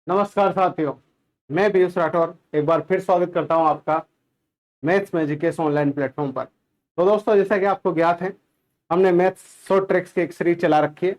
नमस्कार साथियों, मैं पीयूष राठौर एक बार फिर स्वागत करता हूं आपका मैथ्स मैजिक के ऑनलाइन प्लेटफॉर्म पर। तो दोस्तों, जैसा कि आपको ज्ञात है, हमने मैथ्स शॉर्ट ट्रिक्स की एक सीरीज चला रखी है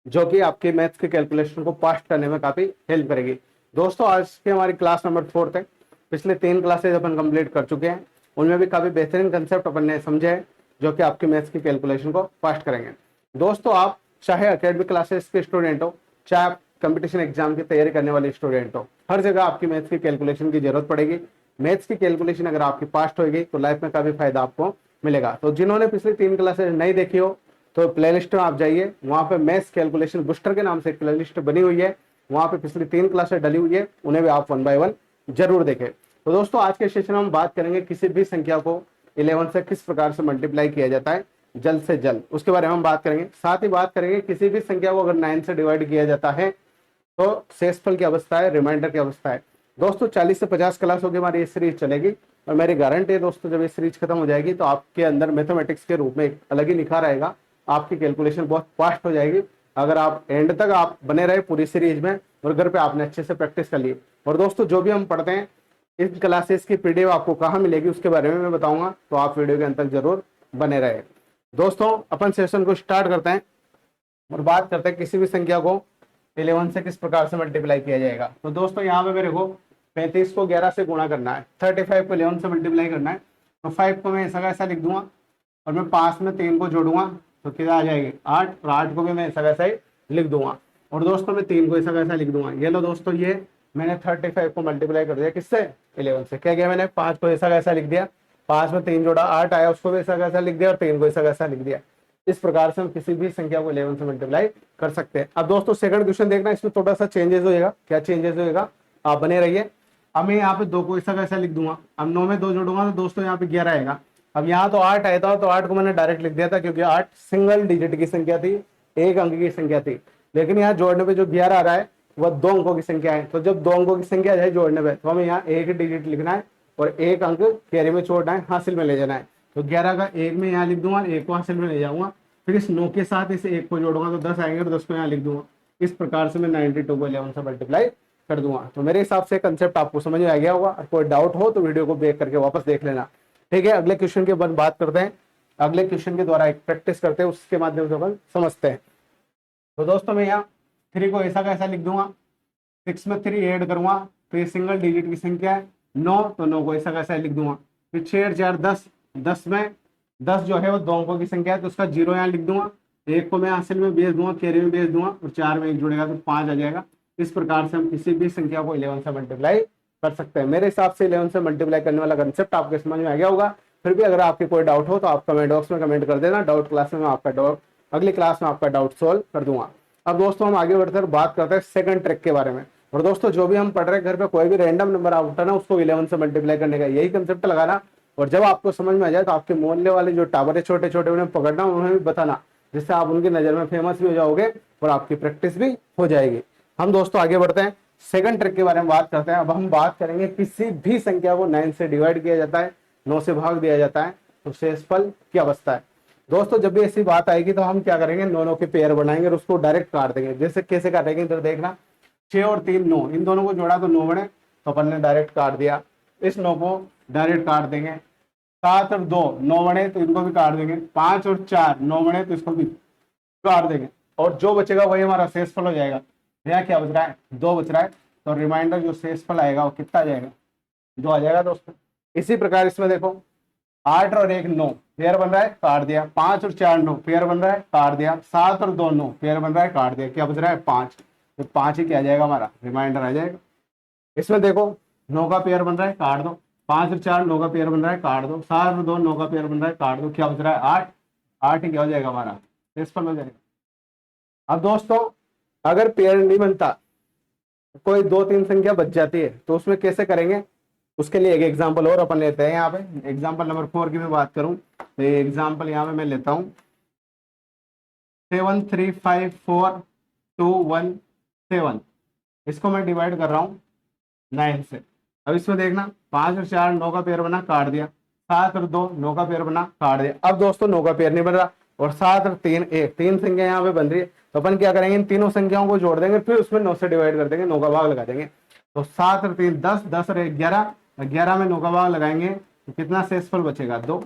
जो कि आपके मैथ्स के कैलकुलेशन को फास्ट करने में काफी हेल्प करेगी। दोस्तों, आज की हमारी क्लास नंबर 4 है। पिछले 3 क्लासेज अपन कंप्लीट कर चुके हैं। उनमें भी काफी बेहतरीन कंसेप्ट अपन ने समझे हैं जो कि आपके मैथ्स की कैलकुलेशन को फास्ट करेंगे। दोस्तों, आप चाहे अकेडमिक क्लासेस के स्टूडेंट हो, चाहे आप कंपटीशन एग्जाम की तैयारी करने वाले स्टूडेंट हो, हर जगह आपकी मैथ्स की कैलकुलेशन की जरूरत पड़ेगी। मैथ्स की कैलकुलेशन अगर आपकी फास्ट होगी तो लाइफ में काफी फायदा आपको मिलेगा। तो जिन्होंने पिछली 3 क्लासेस नहीं देखी हो तो प्लेलिस्ट में आप जाइए, वहां पे मैथ्स कैलकुलेशन बूस्टर के नाम से एक प्लेलिस्ट बनी हुई है। वहां पे पिछली 3 क्लासेस डली हुई है, उन्हें भी आप 1 बाय 1 जरूर देखें। तो दोस्तों, आज के सेशन में हम बात करेंगे किसी भी संख्या को 11 से किस प्रकार से मल्टीप्लाई किया जाता है जल्द से जल्द, उसके बारे में हम बात करेंगे। साथ ही बात करेंगे किसी भी संख्या को अगर 9 से डिवाइड किया जाता है तो शेषफल की अवस्था है, रिमाइंडर की अवस्था है। दोस्तों, 40 से 50 क्लासों की हमारी ये सीरीज चलेगी और मेरी गारंटी है दोस्तों, जब ये सीरीज खत्म हो जाएगी तो आपके अंदर मैथमेटिक्स के रूप में एक अलग ही निखार आएगा। आपकी कैलकुलेशन बहुत फास्ट हो जाएगी अगर आप एंड तक आप बने रहे पूरी सीरीज में और घर पे आपने अच्छे से प्रैक्टिस कर ली। और दोस्तों, जो भी हम पढ़ते हैं इन क्लासेस की पीडीएफ आपको कहाँ मिलेगी उसके बारे में मैं बताऊंगा, तो आप वीडियो के अंत तक जरूर बने रहे। दोस्तों, अपन सेशन को स्टार्ट करते हैं और बात करते हैं किसी भी संख्या को 11 से किस प्रकार से मल्टीप्लाई किया जाएगा। तो दोस्तों, यहाँ पे मेरे को 35 को 11 से गुणा करना है, 35 को 11 से मल्टीप्लाई करना है। तो 5 को मैं ऐसा कैसा लिख दूंगा और मैं 5 में 3 को जोड़ूंगा तो कितना आ जाएगी 8, और 8 को भी मैं ऐसा कैसा ही लिख दूंगा। और दोस्तों, मैं 3 को ऐसा कैसा लिख दूंगा। ये लो दोस्तों, ये मैंने 35 को मल्टीप्लाई कर दिया किससे, 11 से। क्या किया मैंने, 5 को ऐसा कैसा लिख दिया, 5 में 3 जोड़ा 8 आया, उसको भी ऐसा कैसा लिख दिया और 3 को ऐसा कैसा लिख दिया। इस प्रकार से हम किसी भी संख्या को 11 से मल्टीप्लाई कर सकते हैं। अब दोस्तों, सेकंड क्वेश्चन देखना, इसमें थोड़ा सा चेंजेस होएगा। क्या चेंजेस होएगा, आप बने रहिए। अब मैं यहाँ पे 2 को ऐसा कैसा लिख दूंगा। अब 9 में 2 जोड़ूंगा तो दोस्तों यहाँ पे 11 आएगा। अब यहाँ तो 8 आया था तो 8 को मैंने डायरेक्ट लिख दिया था क्योंकि 8 सिंगल डिजिट की संख्या थी, एक अंक की संख्या थी। लेकिन यहाँ जोड़ने पे जो 11 आ रहा है वह 2 अंकों की संख्या है। तो जब 2 अंकों की संख्या जाए जोड़ने पे तो हमें यहाँ एक डिजिट लिखना है और एक अंक कैरी में छोड़ना है, हासिल में ले जाना है। तो 11 का 1 में यहाँ लिख दूंगा, 1 को हासिल में ले जाऊंगा। फिर इस 9 के साथ इस 1 को जोड़ूंगा तो 10 आएंगे और 10 को यहाँ लिख दूंगा। इस प्रकार से मैं 92 को 11 से मल्टीप्लाई कर दूंगा। तो मेरे हिसाब से कंसेप्ट आपको समझ में आ गया होगा। कोई डाउट हो तो वीडियो को बैक करके वापस देख लेना। ठीक है, अगले क्वेश्चन के बाद बात करते हैं। अगले क्वेश्चन के द्वारा एक प्रैक्टिस करते हैं, उसके माध्यम से अपन समझते हैं। तो दोस्तों, मैं यहाँ 3 को ऐसा कैसा लिख दूंगा, 6 में 3 ऐड करूंगा तो ये सिंगल डिजिट की संख्या है 9, तो 9 को ऐसा कैसा लिख दूंगा। फिर 6 4 10, 10 में 10 जो है वो 2 अंकों की संख्या है तो उसका 0 यहाँ लिख दूंगा। 1 को मैं हासिल में भेज दूंगा, कैरी में भेज दूंगा और 4 में 1 जुड़ेगा तो 5 आ जाएगा। इस प्रकार से हम किसी भी संख्या को 11 से मल्टीप्लाई कर सकते हैं। मेरे हिसाब से 11 से मल्टीप्लाई करने वाला कंसेप्ट आपके समझ में आ गया होगा। फिर भी अगर आपके कोई डाउट हो तो आप कमेंट बॉक्स में कमेंट कर देना। डाउट क्लास में आपका डाउट अगली क्लास में आपका डाउट सॉल्व कर दूंगा। अब दोस्तों, हम आगे बढ़कर बात करते हैं सेकंड ट्रिक के बारे में। और दोस्तों, जो भी हम पढ़ रहे हैं घर पे कोई भी रैंडम नंबर आप उठाना, उसको 11 से मल्टीप्लाई करने का यही कंसेप्ट लगाना। और जब आपको समझ में आ जाए तो आपके मोहल्ले वाले जो टावर है छोटे छोटे, उन्हें पकड़ना, उन्हें भी बताना, जिससे आप उनकी नजर में फेमस भी हो जाओगे और आपकी प्रैक्टिस भी हो जाएगी। हम दोस्तों आगे बढ़ते हैं, सेकंड ट्रिक के बारे में बात करते हैं। अब हम बात करेंगे किसी भी संख्या को 9 से डिवाइड किया जाता है, 9 से भाग दिया जाता है तो शेषफल की अवस्था है। दोस्तों, जब भी ऐसी बात आएगी तो हम क्या करेंगे, 9 के पेयर बनाएंगे और उसको डायरेक्ट काट देंगे। जैसे कैसे काटेंगे इधर देखना, 6 और 3 9, इन दोनों को जोड़ा तो 9 बने, तो अपन ने डायरेक्ट काट दिया। इस 9 को डायरेक्ट काट देंगे। 7 और 2 9 बने तो इनको भी काट देंगे। 5 और 4 9 बने तो इसको भी काट देंगे। और जो बचेगा वही हमारा शेषफल हो जाएगा। यहाँ क्या बच रहा है, 2 बच रहा है, तो रिमाइंडर जो शेषफल आएगा वो कितना आ जाएगा, 2 आ जाएगा दोस्तों। इसी प्रकार इसमें देखो, 8 और 1 9 पेयर बन रहा है, काट दिया। 5 और 4 9 पेयर बन रहा है, काट दिया। 7 और 2 9 पेयर बन रहा है, काट दिया। क्या बच रहा है, 5। तो 5 ही क्या आ जाएगा, हमारा रिमाइंडर आ जाएगा। इसमें देखो, 9 का पेयर बन रहा है, काट दो। 5 और 4 9 का पेयर बन रहा है, काट दो। 7 और 2 9 का पेयर बन रहा है, काट दो। क्या बच रहा है, 8। 8 ही क्या हो जाएगा, हमारा शेषफल हो जाएगा। अब दोस्तों, अगर पेयर नहीं बनता, कोई 2 3 संख्या बच जाती है, तो उसमें कैसे करेंगे, उसके लिए एक एग्जांपल और अपन लेते हैं। यहाँ पे एग्जांपल नंबर 4 की मैं बात करूं तो ये एग्जांपल यहाँ पे मैं लेता हूँ 7 3 5 4 2 1 7। इसको मैं डिवाइड कर रहा हूँ 9 से। अब इसमें देखना, 5 और 4 9 का पेयर बना, काट दिया। 7 और 2 9 का पेयर बना, काट दिया। अब दोस्तों 9 का पेयर नहीं बन रहा, और 7 और 3 1, 3 संख्या यहाँ पे बन रही है। तो अपन क्या करेंगे, इन तीनों संख्याओं को जोड़ देंगे, फिर उसमें 9 से डिवाइड कर देंगे, 9 का भाग लगा देंगे। तो 7 और 3 10, 10 और 11, 11 में 9 का भाग लगाएंगे तो कितना शेषफल बचेगा, 2।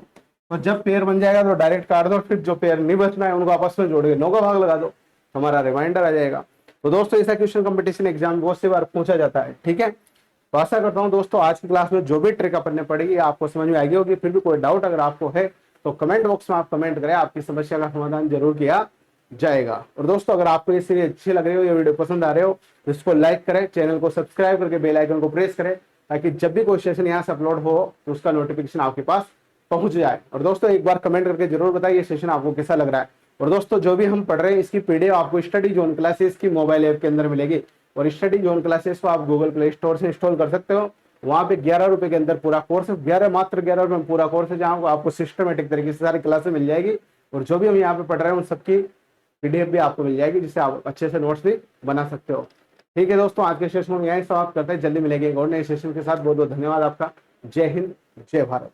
तो जब पेयर बन जाएगा तो डायरेक्ट काट दो, फिर जो पेयर नहीं बचना है उनको आपस में जोड़ के 9 का भाग लगा दो, हमारा रिमाइंडर आ जाएगा। तो दोस्तों ऐसा क्वेश्चन कंपटीशन एग्जाम बहुत सी बार पूछा जाता है, ठीक है। तो आशा करता हूं दोस्तों आज की क्लास में जो भी ट्रिक अपन ने पढ़ी आपको समझ में आएगी होगी। फिर भी कोई डाउट अगर आपको है तो कमेंट बॉक्स में आप कमेंट करें, आपकी समस्या का समाधान जरूर किया जाएगा। और दोस्तों अगर आपको ये सीरीज अच्छी लग रही हो, ये वीडियो पसंद आ रहे हो तो इसको लाइक करें, चैनल को सब्सक्राइब करके बेल आइकन को प्रेस करें, ताकि जब भी कोई सेशन यहाँ से अपलोड हो तो उसका नोटिफिकेशन आपके पास पहुंच जाए। और दोस्तों एक बार कमेंट करके जरूर बताइए सेशन आपको कैसा लग रहा है। और दोस्तों जो भी हम पढ़ रहे हैं इसकी पीडीएफ आपको स्टडी जोन क्लासेस की मोबाइल ऐप के अंदर मिलेगी, और स्टडी जोन क्लासेस को आप गूगल प्ले स्टोर से इंस्टॉल कर सकते हो। वहां पे 11 रुपए के अंदर पूरा कोर्स है, 11 मात्र 11 रुपए में पूरा कोर्स है, जहां आपको सिस्टमेटिक तरीके से सारी क्लासेस मिल जाएगी। और जो भी हम यहाँ पे पढ़ रहे हैं उन सबकी पीडीएफ भी आपको मिल जाएगी, जिससे आप अच्छे से नोट्स भी बना सकते हो। ठीक है दोस्तों, आज के सेशन में यही समाप्त करते हैं, जल्दी मिलेंगे एक और नए सेशन के साथ। बहुत बहुत धन्यवाद आपका। जय हिंद, जय भारत।